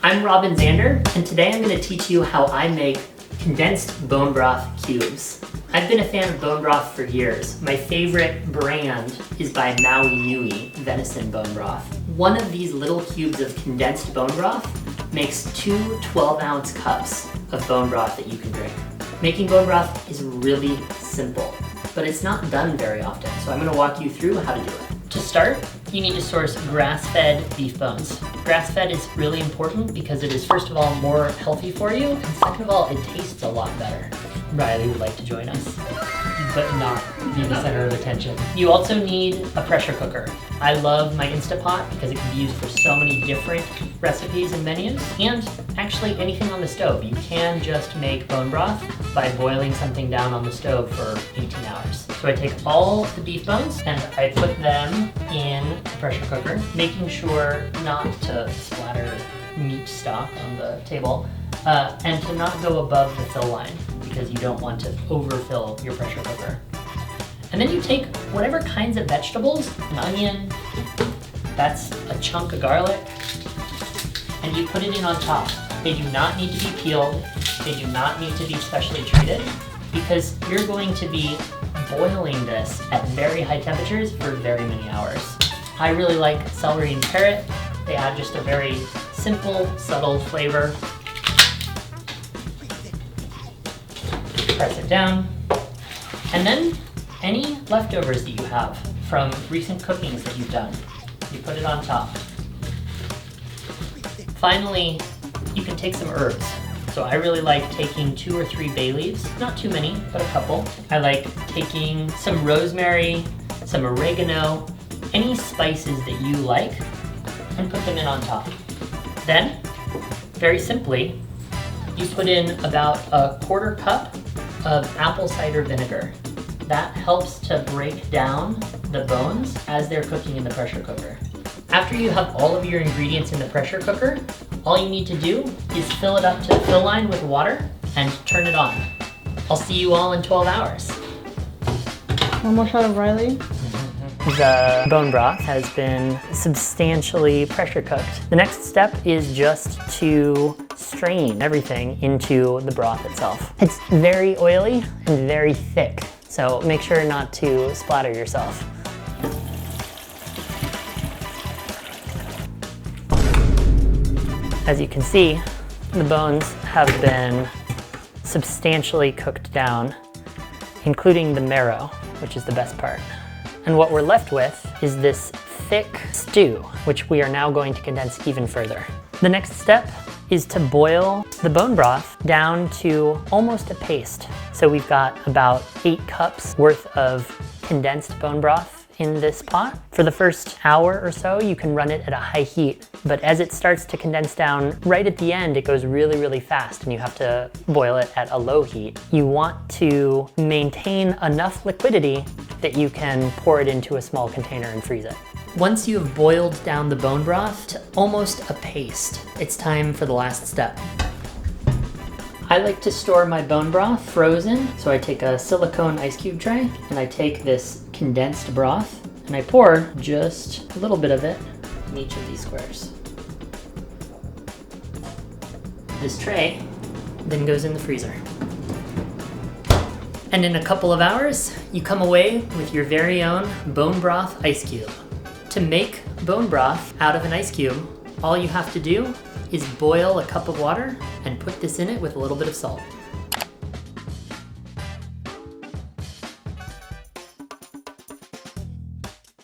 I'm Robin Zander, and today I'm going to teach you how I make condensed bone broth cubes. I've been a fan of bone broth for years. My favorite brand is by Maui Nui venison bone broth. One of these little cubes of condensed bone broth makes two 12-ounce cups of bone broth that you can drink. Making bone broth is really simple, but it's not done very often, so I'm going to walk you through how to do it. To start, you need to source grass-fed beef bones. Grass-fed is really important because it is, first of all, more healthy for you, and second of all, it tastes a lot better. Riley would like to join us, but not be the center of attention. You also need a pressure cooker. I love my Instapot because it can be used for so many different recipes and menus, and actually anything on the stove. You can just make bone broth by boiling something down on the stove for 18 hours. So I take all the beef bones and I put them in the pressure cooker, making sure not to splatter meat stock on the table, and to not go above the fill line, because you don't want to overfill your pressure cooker. And then you take whatever kinds of vegetables, an onion, that's a chunk of garlic, and you put it in on top. They do not need to be peeled, they do not need to be specially treated, because you're going to be boiling this at very high temperatures for very many hours. I really like celery and carrot. They add just a very simple, subtle flavor. Press it down, and then any leftovers that you have from recent cookings that you've done, you put it on top. Finally, you can take some herbs. So I really like taking 2 or 3 bay leaves, not too many, but a couple. I like taking some rosemary, some oregano, any spices that you like, and put them in on top. Then, very simply, you put in about a 1/4 cup of apple cider vinegar. That helps to break down the bones as they're cooking in the pressure cooker. After you have all of your ingredients in the pressure cooker, all you need to do is fill it up to the fill line with water and turn it on. I'll see you all in 12 hours. One more shot of Riley. The bone broth has been substantially pressure cooked. The next step is just to strain everything into the broth itself. It's very oily and very thick, so make sure not to splatter yourself. As you can see, the bones have been substantially cooked down, including the marrow, which is the best part. And what we're left with is this thick stew, which we are now going to condense even further. The next step is to boil the bone broth down to almost a paste. So we've got about 8 cups worth of condensed bone broth in this pot. For the first hour or so, you can run it at a high heat, but as it starts to condense down, right at the end, it goes really, really fast and you have to boil it at a low heat. You want to maintain enough liquidity that you can pour it into a small container and freeze it. Once you have boiled down the bone broth to almost a paste, it's time for the last step. I like to store my bone broth frozen, so I take a silicone ice cube tray and I take this condensed broth and I pour just a little bit of it in each of these squares. This tray then goes in the freezer. And in a couple of hours, you come away with your very own bone broth ice cube. To make bone broth out of an ice cube, all you have to do is boil a cup of water and put this in it with a little bit of salt.